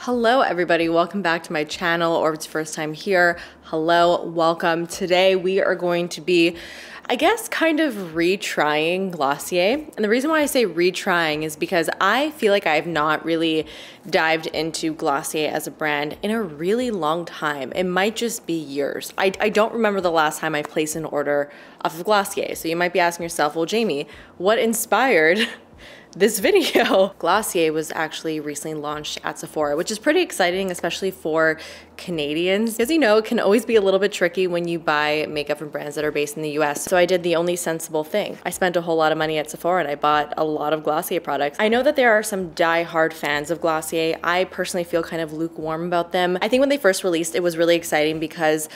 Hello everybody, welcome back to my channel, or if it's first time here, hello, welcome. Today we are going to be, I guess, kind of retrying Glossier. And the reason why I say retrying is because I feel like I have not really dived into Glossier as a brand in a really long time. It might just be years. I don't remember the last time I placed an order off of Glossier. So you might be asking yourself, well, Jamie, what inspired this video? Glossier was actually recently launched at Sephora, which is pretty exciting, especially for Canadians. As you know, it can always be a little bit tricky when you buy makeup from brands that are based in the US. So I did the only sensible thing. I spent a whole lot of money at Sephora and I bought a lot of Glossier products. I know that there are some die-hard fans of Glossier. I personally feel kind of lukewarm about them. I think when they first released, it was really exciting because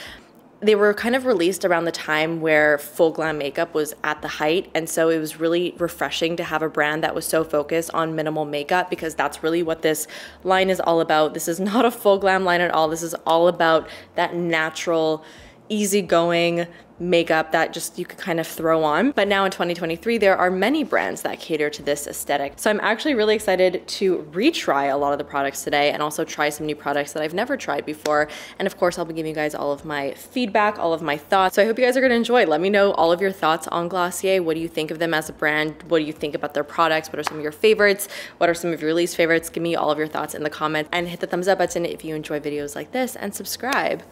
they were kind of released around the time where full glam makeup was at the height. And so it was really refreshing to have a brand that was so focused on minimal makeup, because that's really what this line is all about. This is not a full glam line at all. This is all about that natural, easygoing makeup that just you could kind of throw on. But now in 2023, there are many brands that cater to this aesthetic. So I'm actually really excited to retry a lot of the products today and also try some new products that I've never tried before. And of course, I'll be giving you guys all of my feedback, all of my thoughts. So I hope you guys are gonna enjoy. Let me know all of your thoughts on Glossier. What do you think of them as a brand? What do you think about their products? What are some of your favorites? What are some of your least favorites? Give me all of your thoughts in the comments, and hit the thumbs up button if you enjoy videos like this, and subscribe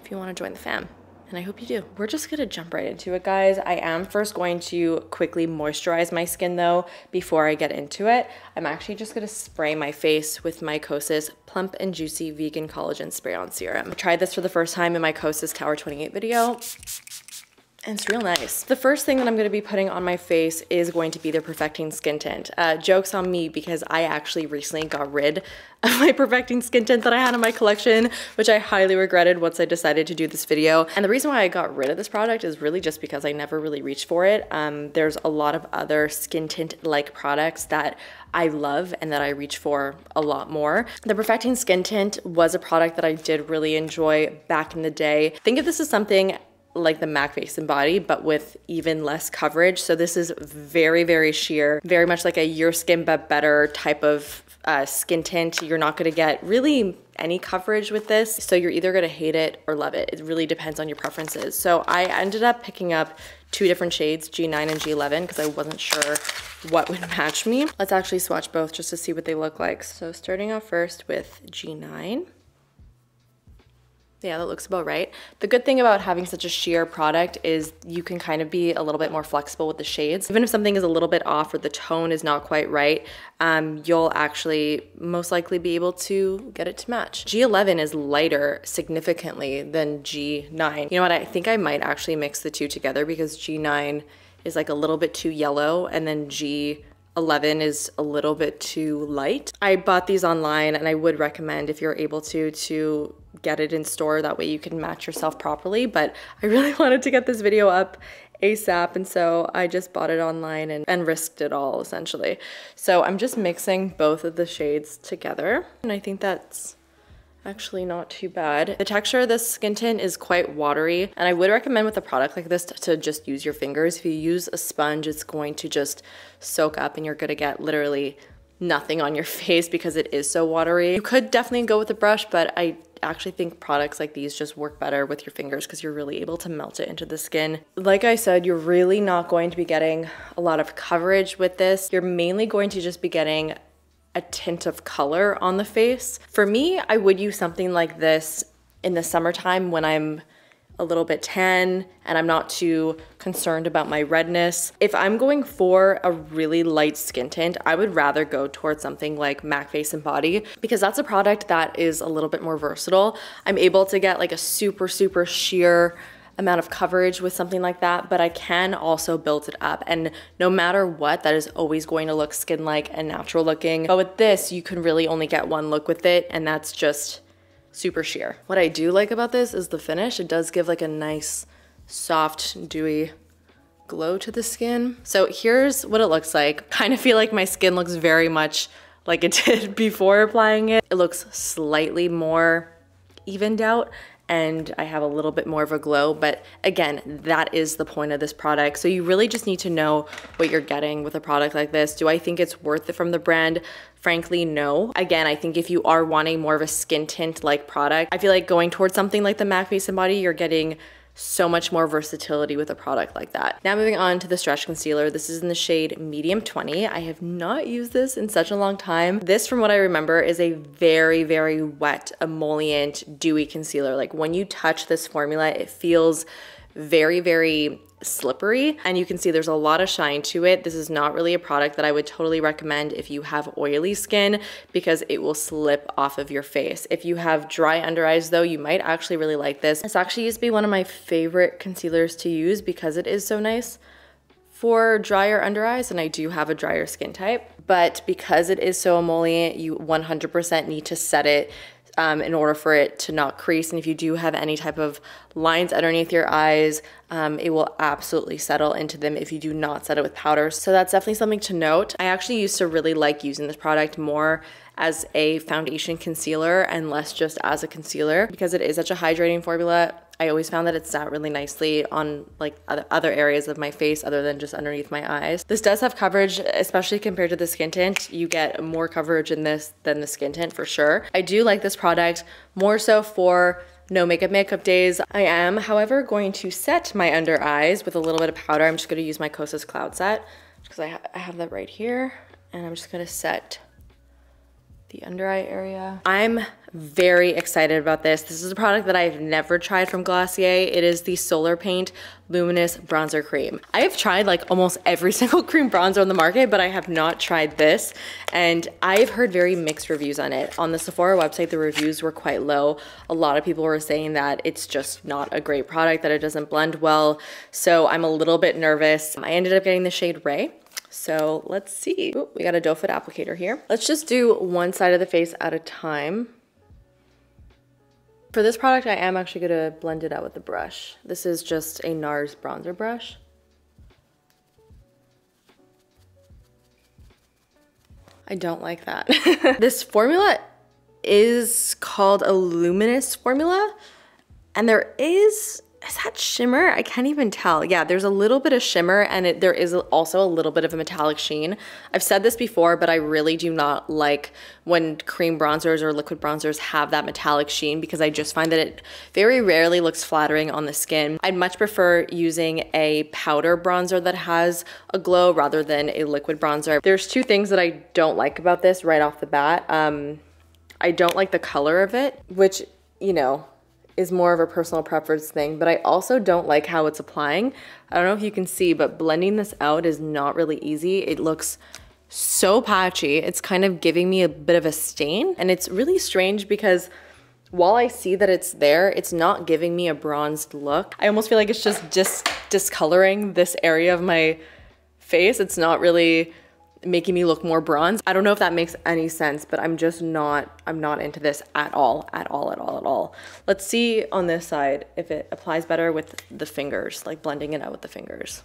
if you wanna join the fam. And I hope you do. We're just gonna jump right into it, guys. I am first going to quickly moisturize my skin though before I get into it. I'm actually just gonna spray my face with my Kosas Plump and Juicy Vegan Collagen Spray-On Serum. I tried this for the first time in my Kosas Tower 28 video, and it's real nice. The first thing that I'm gonna be putting on my face is going to be the Perfecting Skin Tint. Joke's on me, because I actually recently got rid of my Perfecting Skin Tint that I had in my collection, which I highly regretted once I decided to do this video. And the reason why I got rid of this product is really just because I never really reached for it. There's a lot of other skin tint-like products that I love and that I reach for a lot more. The Perfecting Skin Tint was a product that I did really enjoy back in the day. Think of this as something like the MAC Face and Body, but with even less coverage. So this is very, very sheer, very much like a Your Skin But Better type of skin tint. You're not gonna get really any coverage with this. So you're either gonna hate it or love it. It really depends on your preferences. So I ended up picking up two different shades, G9 and G11, because I wasn't sure what would match me. Let's actually swatch both just to see what they look like. So starting off first with G9. Yeah, that looks about right. The good thing about having such a sheer product is you can kind of be a little bit more flexible with the shades. Even if something is a little bit off or the tone is not quite right, you'll actually most likely be able to get it to match. G11 is lighter significantly than G9. You know what, I think I might actually mix the two together, because G9 is like a little bit too yellow and then G11 is a little bit too light. I bought these online, and I would recommend, if you're able to get it in store. That way you can match yourself properly. But I really wanted to get this video up ASAP, and so I just bought it online and risked it all, essentially. So I'm just mixing both of the shades together, and I think that's actually not too bad. The texture of this skin tint is quite watery, and I would recommend with a product like this to just use your fingers. If you use a sponge, it's going to just soak up and you're gonna get literally nothing on your face because it is so watery. You could definitely go with a brush, but I actually think products like these just work better with your fingers because you're really able to melt it into the skin. Like I said, you're really not going to be getting a lot of coverage with this. You're mainly going to just be getting a tint of color on the face. For me, I would use something like this in the summertime when I'm a little bit tan and I'm not too concerned about my redness. If I'm going for a really light skin tint, I would rather go towards something like MAC Face and Body, because that's a product that is a little bit more versatile. I'm able to get like a super, super sheer amount of coverage with something like that, but I can also build it up. And no matter what, that is always going to look skin-like and natural looking. But with this, you can really only get one look with it, and that's just super sheer. What I do like about this is the finish. It does give like a nice, soft, dewy glow to the skin. So here's what it looks like. Kind of feel like my skin looks very much like it did before applying it. It looks slightly more evened out, and I have a little bit more of a glow, but again, that is the point of this product. So you really just need to know what you're getting with a product like this. Do I think it's worth it from the brand? frankly, no. Again, I think if you are wanting more of a skin tint like product, I feel like going towards something like the MAC Face and Body, you're getting so much more versatility with a product like that. Now moving on to the stretch concealer. This is in the shade medium 20. I have not used this in such a long time. This, from what I remember, is a very, very wet, emollient, dewy concealer. Like when you touch this formula, it feels very, very slippery, and you can see there's a lot of shine to it. This is not really a product that I would totally recommend if you have oily skin, because it will slip off of your face. If you have dry under eyes though, you might actually really like this. This actually used to be one of my favorite concealers to use because it is so nice for drier under eyes, and I do have a drier skin type. But because it is so emollient, you 100% need to set it in order for it to not crease. And if you do have any type of lines underneath your eyes, it will absolutely settle into them if you do not set it with powder. So that's definitely something to note. I actually used to really like using this product more as a foundation concealer and less just as a concealer, because it is such a hydrating formula. I always found that it sat really nicely on like other areas of my face other than just underneath my eyes. This does have coverage, especially compared to the skin tint. You get more coverage in this than the skin tint for sure. I do like this product more so for no makeup days. I am, however, going to set my under eyes with a little bit of powder. I'm just going to use my Kosas Cloud Set because I have that right here, and I'm just going to set the under eye area. I'm very excited about this. This is a product that I've never tried from Glossier. It is the Solar Paint Luminous Bronzer Cream. I have tried like almost every single cream bronzer on the market, but I have not tried this. And I've heard very mixed reviews on it. On the Sephora website, the reviews were quite low. A lot of people were saying that it's just not a great product, that it doesn't blend well. So I'm a little bit nervous. I ended up getting the shade Ray. So let's see. Ooh, we got a doe foot applicator here. Let's just do one side of the face at a time. For this product, I am actually gonna blend it out with the brush. This is just a NARS bronzer brush. I don't like that. This formula is called a luminous formula, and there is that shimmer? I can't even tell. Yeah, there's a little bit of shimmer, and there is also a little bit of a metallic sheen. I've said this before, but I really do not like when cream bronzers or liquid bronzers have that metallic sheen, because I just find that it very rarely looks flattering on the skin. I'd much prefer using a powder bronzer that has a glow rather than a liquid bronzer. There's two things that I don't like about this right off the bat. I don't like the color of it, which, you know, is more of a personal preference thing, but I also don't like how it's applying. I don't know if you can see, but blending this out is not really easy. It looks so patchy. It's kind of giving me a bit of a stain, and it's really strange because while I see that it's there, it's not giving me a bronzed look. I almost feel like it's just discoloring this area of my face. It's not really making me look more bronzed. I don't know if that makes any sense, but I'm not into this at all. Let's see on this side if it applies better with the fingers, like blending it out with the fingers.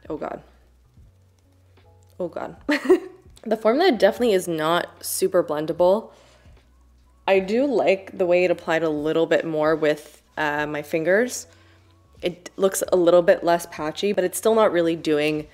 Oh God. Oh God. The formula definitely is not super blendable. I do like the way it applied a little bit more with my fingers. It looks a little bit less patchy, but it's still not really doing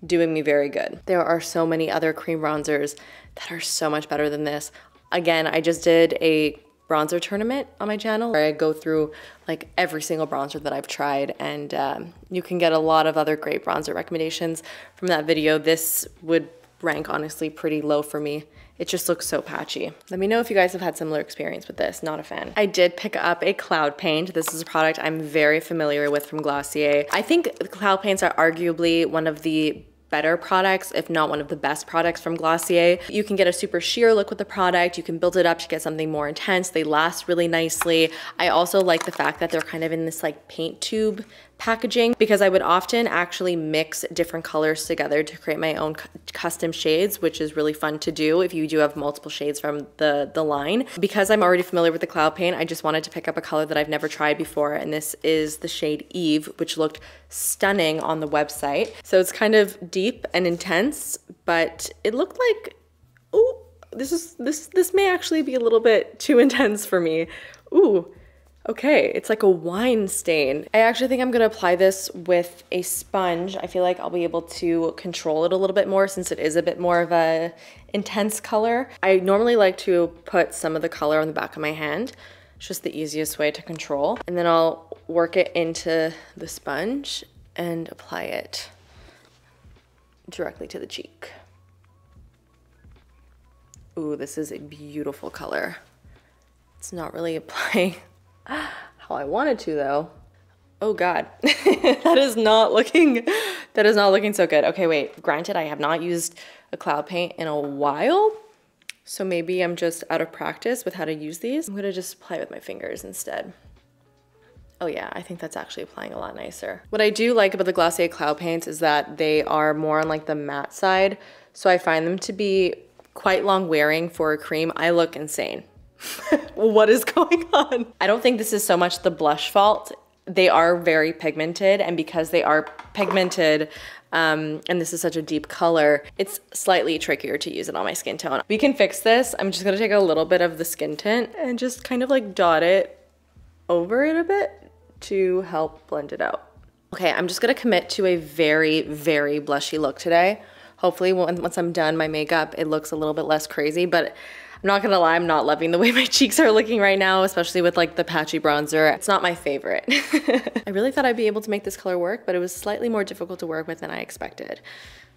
me very good. There are so many other cream bronzers that are so much better than this. Again, I just did a bronzer tournament on my channel where I go through like every single bronzer that I've tried, and you can get a lot of other great bronzer recommendations from that video. This would rank honestly pretty low for me. It just looks so patchy. Let me know if you guys have had similar experience with this. Not a fan. I did pick up a cloud paint. This is a product I'm very familiar with from Glossier. I think the cloud paints are arguably one of the better products, if not one of the best products from Glossier. You can get a super sheer look with the product. You can build it up to get something more intense. They last really nicely. I also like the fact that they're kind of in this like paint tube packaging, because I would often actually mix different colors together to create my own custom shades, which is really fun to do if you do have multiple shades from the line. Because I'm already familiar with the cloud paint, I just wanted to pick up a color that I've never tried before, and this is the shade Eve, which looked stunning on the website. So it's kind of deep and intense, but it looked like, ooh, this may actually be a little bit too intense for me. Ooh. Okay, it's like a wine stain. I actually think I'm gonna apply this with a sponge. I feel like I'll be able to control it a little bit more since it is a bit more of a intense color. I normally like to put some of the color on the back of my hand. It's just the easiest way to control. And then I'll work it into the sponge and apply it directly to the cheek. Ooh, this is a beautiful color. It's not really applying how I wanted to though. Oh God, that is not looking so good. Okay, wait, granted, I have not used a cloud paint in a while, so maybe I'm just out of practice with how to use these. I'm gonna just apply it with my fingers instead. Oh yeah, I think that's actually applying a lot nicer. What I do like about the Glossier cloud paints is that they are more on like the matte side, so I find them to be quite long wearing for a cream. I look insane. What is going on? I don't think this is so much the blush fault. They are very pigmented, and because they are pigmented, and this is such a deep color, it's slightly trickier to use it on my skin tone. We can fix this. I'm just gonna take a little bit of the skin tint and just kind of like dot it over it a bit to help blend it out. Okay, I'm just gonna commit to a very, very blushy look today. Hopefully once I'm done my makeup, it looks a little bit less crazy, but I'm not gonna lie, I'm not loving the way my cheeks are looking right now, especially with like the patchy bronzer. It's not my favorite. I really thought I'd be able to make this color work, but it was slightly more difficult to work with than I expected.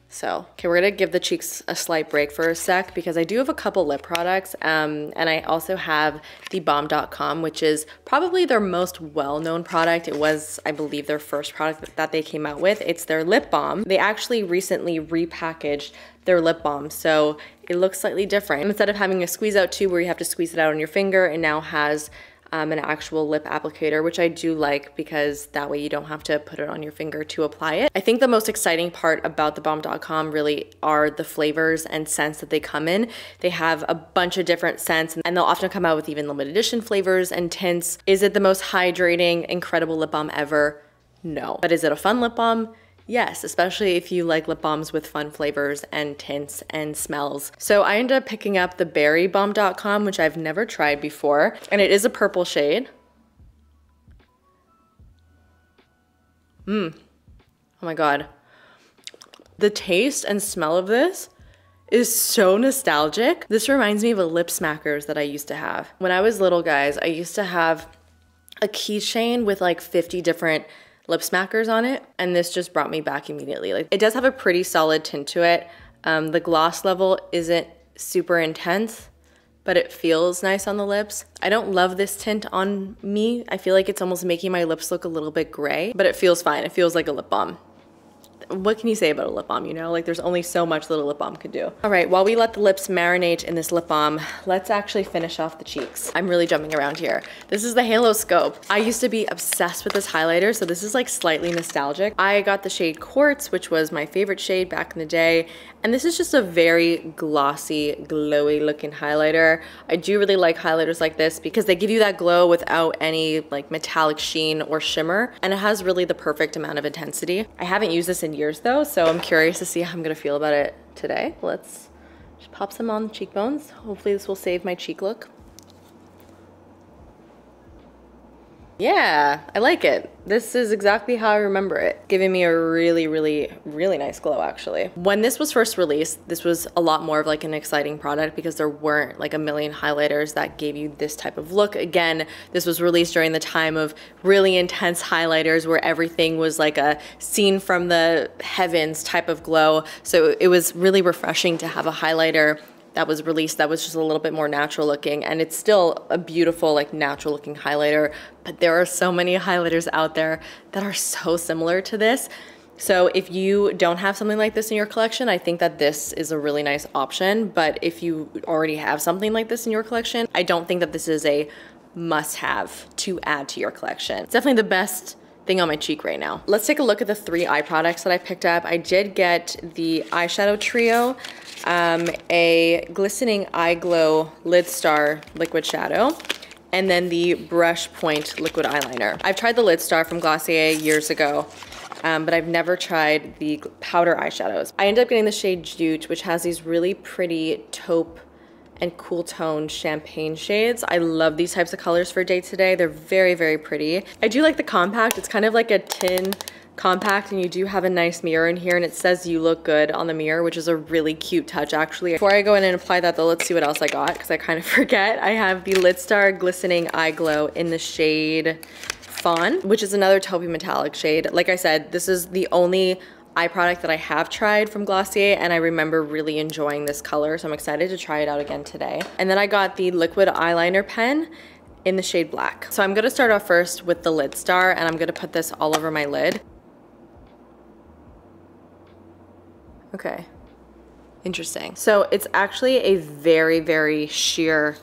So, okay, we're gonna give the cheeks a slight break for a sec because I do have a couple lip products, and I also have the Balm.com, which is probably their most well-known product. It was, I believe, their first product that they came out with. It's their lip balm. They actually recently repackaged their lip balm, so it looks slightly different. Instead of having a squeeze out tube where you have to squeeze it out on your finger, it now has an actual lip applicator, which I do like because that way you don't have to put it on your finger to apply it. I think the most exciting part about the Balm.com really are the flavors and scents that they come in. They have a bunch of different scents, and they'll often come out with even limited edition flavors and tints. Is it the most hydrating, incredible lip balm ever? No. But is it a fun lip balm? Yes, especially if you like lip balms with fun flavors and tints and smells. So I ended up picking up the Berry Balm.com, which I've never tried before, and it is a purple shade. Oh my God. The taste and smell of this is so nostalgic. This reminds me of a lip smackers that I used to have. When I was little, guys, I used to have a keychain with like 50 different lip smackers on it, and this just brought me back immediately. Like, it does have a pretty solid tint to it. The gloss level isn't super intense, but it feels nice on the lips. I don't love this tint on me. I feel like it's almost making my lips look a little bit gray, but it feels fine. It feels like a lip balm. What can you say about a lip balm, you know? Like, there's only so much that a lip balm could do. All right, while we let the lips marinate in this lip balm, let's actually finish off the cheeks. I'm really jumping around here. This is the Halo Scope. I used to be obsessed with this highlighter, so this is like slightly nostalgic. I got the shade Quartz, which was my favorite shade back in the day, and this is just a very glossy, glowy looking highlighter. I do really like highlighters like this because they give you that glow without any like metallic sheen or shimmer, and it has really the perfect amount of intensity. I haven't used this in years though, so I'm curious to see how I'm gonna feel about it today. Let's just pop some on the cheekbones. Hopefully this will save my cheek look. Yeah, I like it. This is exactly how I remember it. Giving me a really, really, really nice glow, actually. When this was first released, this was a lot more of like an exciting product because there weren't like a million highlighters that gave you this type of look. Again, this was released during the time of really intense highlighters where everything was like a scene from the heavens type of glow. So it was really refreshing to have a highlighter that was released that was just a little bit more natural looking, and it's still a beautiful like natural looking highlighter, but there are so many highlighters out there that are so similar to this. So if you don't have something like this in your collection, I think that this is a really nice option, but if you already have something like this in your collection, I don't think that this is a must-have to add to your collection. It's definitely the best thing on my cheek right now. Let's take a look at the 3 eye products that I picked up. I did get the eyeshadow trio, a glistening eye glow lid star liquid shadow, and then the brush point liquid eyeliner. I've tried the lid star from Glossier years ago, but I've never tried the powder eyeshadows. I ended up getting the shade Jute, which has these really pretty taupe and cool toned champagne shades. I love these types of colors for day to day. They're very, very pretty. I do like the compact. It's kind of like a tin compact, and you do have a nice mirror in here, and it says you look good on the mirror, which is a really cute touch actually. Before I go in and apply that though, let's see what else I got, because I kind of forget. I have the Litstar Glistening Eye Glow in the shade Fawn, which is another taupey metallic shade. Like I said, this is the only eye product that I have tried from Glossier, and I remember really enjoying this color, so I'm excited to try it out again today. And then I got the liquid eyeliner pen in the shade Black. So I'm gonna start off first with the Litstar, and I'm gonna put this all over my lid. Okay, interesting. So it's actually a very, very sheer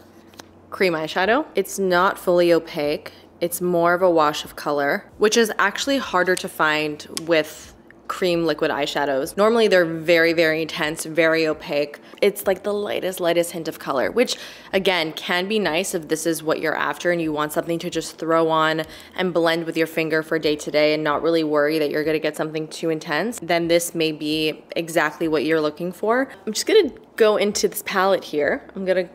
cream eyeshadow. It's not fully opaque. It's more of a wash of color, which is actually harder to find with cream liquid eyeshadows. Normally they're very, very intense, very opaque. It's like the lightest hint of color, which again, can be nice if this is what you're after and you want something to just throw on and blend with your finger for day to day and not really worry that you're gonna get something too intense. Then this may be exactly what you're looking for. I'm just gonna go into this palette here. I'm gonna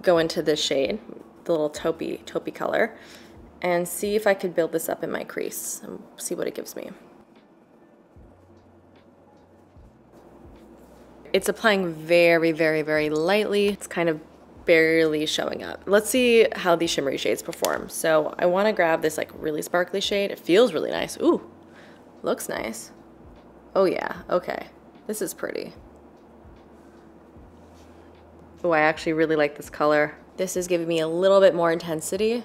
go into this shade, the little taupey color, and see if I could build this up in my crease and see what it gives me. It's applying very, very, very lightly. It's kind of barely showing up. Let's see how these shimmery shades perform. So I wanna grab this like really sparkly shade. It feels really nice. Ooh, looks nice. Oh yeah, okay. This is pretty. Oh, I actually really like this color. This is giving me a little bit more intensity.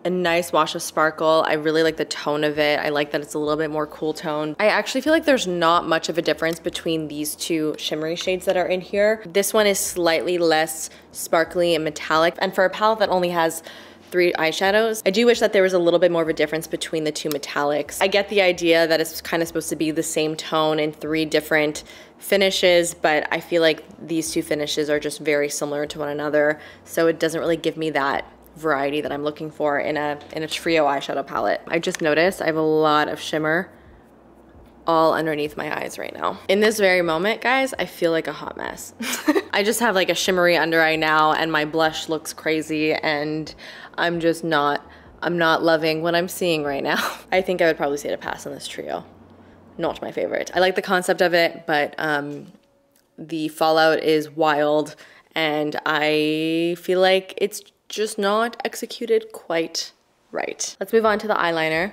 A nice wash of sparkle. I really like the tone of it. I like that it's a little bit more cool toned. I actually feel like there's not much of a difference between these two shimmery shades that are in here. This one is slightly less sparkly and metallic. And for a palette that only has 3 eyeshadows, I do wish that there was a little bit more of a difference between the two metallics. I get the idea that it's kind of supposed to be the same tone in 3 different finishes, but I feel like these two finishes are just very similar to one another. So it doesn't really give me that variety that I'm looking for in a trio eyeshadow palette. I just noticed I have a lot of shimmer all underneath my eyes right now. In this very moment, guys, I feel like a hot mess. I just have like a shimmery under eye now, and my blush looks crazy, and I'm not loving what I'm seeing right now. I think I would probably say to pass on this trio. Not my favorite. I like the concept of it, but the fallout is wild, and I feel like it's just not executed quite right. Let's move on to the eyeliner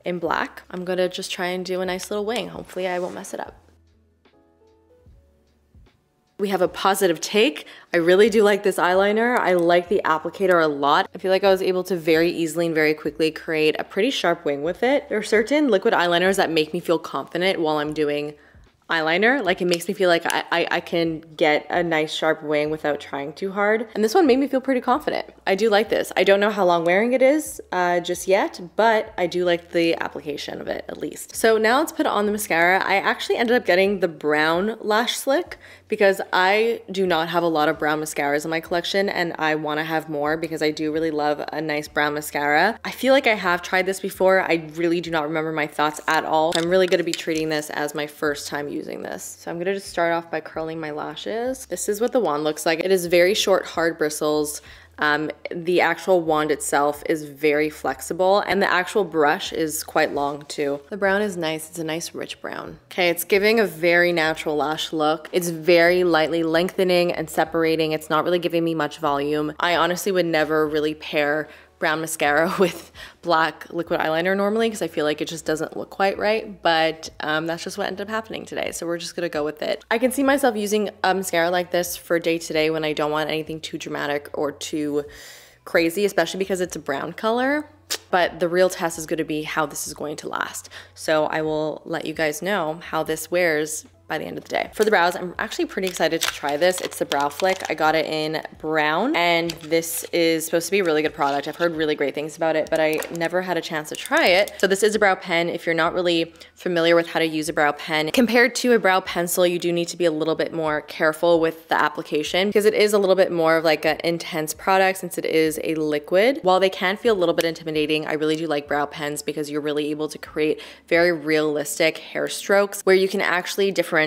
in Black. I'm gonna just try and do a nice little wing. Hopefully I won't mess it up. We have a positive take. I really do like this eyeliner. I like the applicator a lot. I feel like I was able to very easily and very quickly create a pretty sharp wing with it. There are certain liquid eyeliners that make me feel confident while I'm doing eyeliner. Like, it makes me feel like I can get a nice sharp wing without trying too hard. And this one made me feel pretty confident. I do like this. I don't know how long wearing it is just yet, but I do like the application of it at least. So now let's put on the mascara. I actually ended up getting the brown lash slick because I do not have a lot of brown mascaras in my collection, and I want to have more because I do really love a nice brown mascara. I feel like I have tried this before. I really do not remember my thoughts at all. I'm really going to be treating this as my first time using this. So I'm going to just start off by curling my lashes. This is what the wand looks like. It is very short, hard bristles. The actual wand itself is very flexible, and the actual brush is quite long too. The brown is nice. It's a nice rich brown. Okay, it's giving a very natural lash look. It's very lightly lengthening and separating. It's not really giving me much volume. I honestly would never really pair brown mascara with black liquid eyeliner normally because I feel like it just doesn't look quite right, but that's just what ended up happening today, so we're just gonna go with it. I can see myself using a mascara like this for day to day when I don't want anything too dramatic or too crazy, especially because it's a brown color, but the real test is gonna be how this is going to last. So I will let you guys know how this wears by the end of the day. For the brows, I'm actually pretty excited to try this. It's the Brow Flick. I got it in brown, and this is supposed to be a really good product. I've heard really great things about it, but I never had a chance to try it. So this is a brow pen. If you're not really familiar with how to use a brow pen, compared to a brow pencil, you do need to be a little bit more careful with the application because it is a little bit more of like an intense product since it is a liquid. While they can feel a little bit intimidating, I really do like brow pens because you're really able to create very realistic hair strokes where you can actually differentiate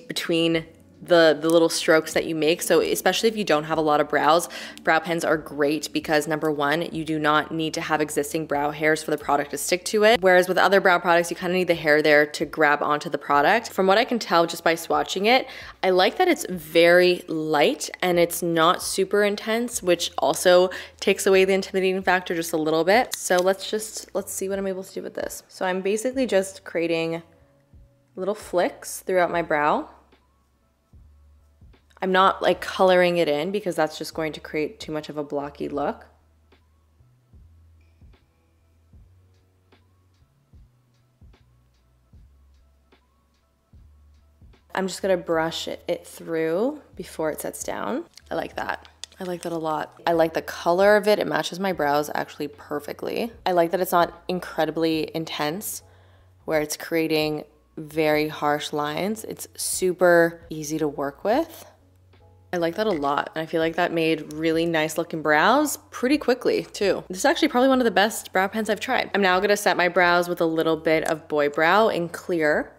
between the little strokes that you make. So especially if you don't have a lot of brows, brow pens are great because number one, you do not need to have existing brow hairs for the product to stick to it. Whereas with other brow products, you kind of need the hair there to grab onto the product. From what I can tell just by swatching it, I like that it's very light and it's not super intense, which also takes away the intimidating factor just a little bit. So let's see what I'm able to do with this. So I'm basically just creating little flicks throughout my brow. I'm not like coloring it in because that's just going to create too much of a blocky look. I'm just gonna brush it through before it sets down. I like that. I like that a lot. I like the color of it. It matches my brows actually perfectly. I like that it's not incredibly intense where it's creating very harsh lines. It's super easy to work with. I like that a lot, and I feel like that made really nice looking brows pretty quickly too. This is actually probably one of the best brow pens I've tried. I'm now gonna set my brows with a little bit of Boy Brow in clear.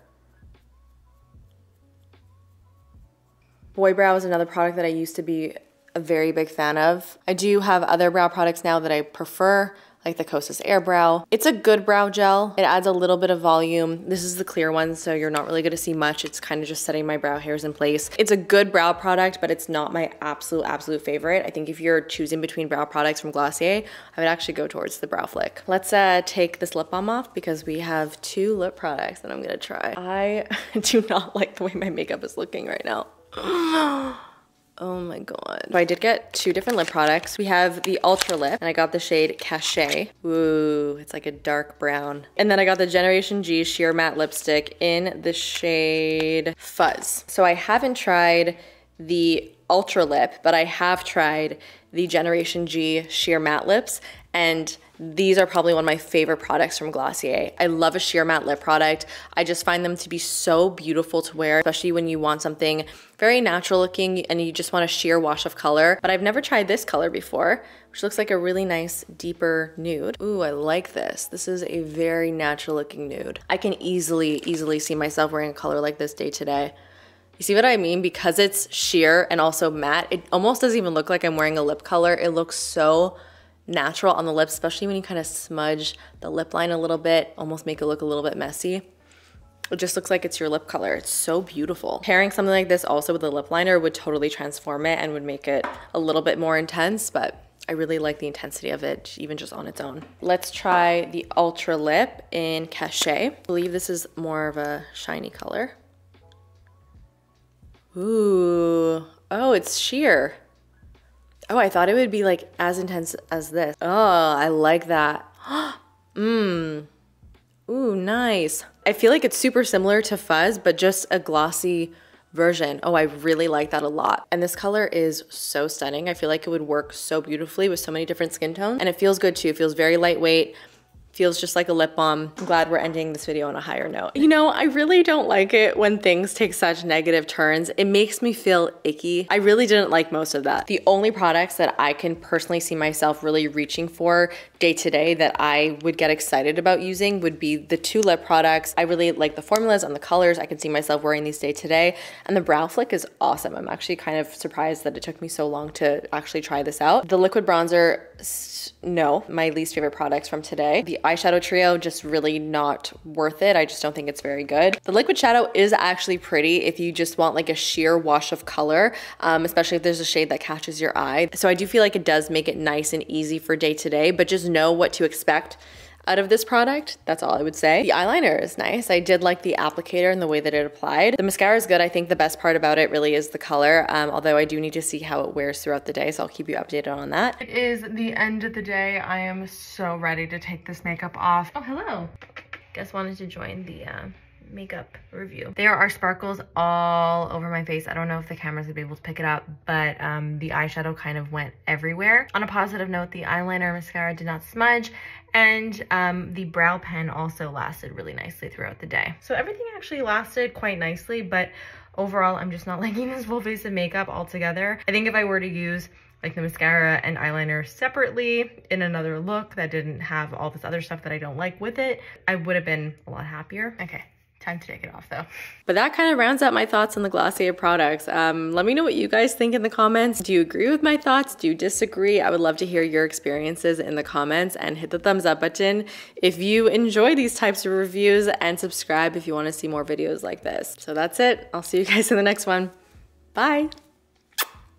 Boy Brow is another product that I used to be a very big fan of. I do have other brow products now that I prefer, like the Kosas Air Brow. It's a good brow gel. It adds a little bit of volume. This is the clear one, so you're not really gonna see much. It's kind of just setting my brow hairs in place. It's a good brow product, but it's not my absolute favorite. I think if you're choosing between brow products from Glossier, I would actually go towards the Brow Flick. Let's take this lip balm off because we have 2 lip products that I'm gonna try. I do not like the way my makeup is looking right now. Oh my god. So I did get 2 different lip products. We have the Ultra Lip, and I got the shade Cachet. Ooh, it's like a dark brown. And then I got the Generation G Sheer Matte Lipstick in the shade Fuzz. So I haven't tried the Ultra Lip, but I have tried the Generation G Sheer Matte Lips, and these are probably one of my favorite products from Glossier. I love a sheer matte lip product. I just find them to be so beautiful to wear, especially when you want something very natural looking and you just want a sheer wash of color. But I've never tried this color before, which looks like a really nice deeper nude. Ooh, I like this. This is a very natural looking nude. I can easily see myself wearing a color like this day to day. You see what I mean? Because it's sheer and also matte, it almost doesn't even look like I'm wearing a lip color. It looks so natural on the lips, especially when you kind of smudge the lip line a little bit, almost make it look a little bit messy. It just looks like it's your lip color. It's so beautiful. Pairing something like this also with a lip liner would totally transform it and would make it a little bit more intense, but I really like the intensity of it, even just on its own. Let's try the Ultra Lip in Cachet. I believe this is more of a shiny color. Ooh, oh, it's sheer. Oh, I thought it would be like as intense as this. Oh, I like that. Ooh, nice. I feel like it's super similar to Fuzz, but just a glossy version. Oh, I really like that a lot. And this color is so stunning. I feel like it would work so beautifully with so many different skin tones. And it feels good too. It feels very lightweight. Feels just like a lip balm. I'm glad we're ending this video on a higher note. You know, I really don't like it when things take such negative turns. It makes me feel icky. I really didn't like most of that. The only products that I can personally see myself really reaching for day to day that I would get excited about using would be the 2 lip products. I really like the formulas and the colors. I can see myself wearing these day to day. And the Brow Flick is awesome. I'm actually kind of surprised that it took me so long to actually try this out. The liquid bronzer, no, my least favorite products from today. The eyeshadow trio, just really not worth it. I just don't think it's very good. The liquid shadow is actually pretty if you just want like a sheer wash of color, especially if there's a shade that catches your eye. So I do feel like it does make it nice and easy for day to day, but just know what to expect out of this product. That's all I would say. The eyeliner is nice. I did like the applicator and the way that it applied. The mascara is good. I think the best part about it really is the color, although I do need to see how it wears throughout the day, so I'll keep you updated on that. It is the end of the day. I am so ready to take this makeup off. Oh, hello. Guess wanted to join the makeup review. There are sparkles all over my face. I don't know if the cameras would be able to pick it up, but the eyeshadow kind of went everywhere. On a positive note, the eyeliner mascara did not smudge, and the brow pen also lasted really nicely throughout the day. So everything actually lasted quite nicely, but overall, I'm just not liking this full face of makeup altogether. I think if I were to use like the mascara and eyeliner separately in another look that didn't have all this other stuff that I don't like with it, I would have been a lot happier. Okay. time to take it off though. But that kind of rounds out my thoughts on the Glossier products. Let me know what you guys think in the comments. Do you agree with my thoughts? Do you disagree? I would love to hear your experiences in the comments, and hit the thumbs up button if you enjoy these types of reviews, and subscribe if you want to see more videos like this. So that's it. I'll see you guys in the next one. Bye.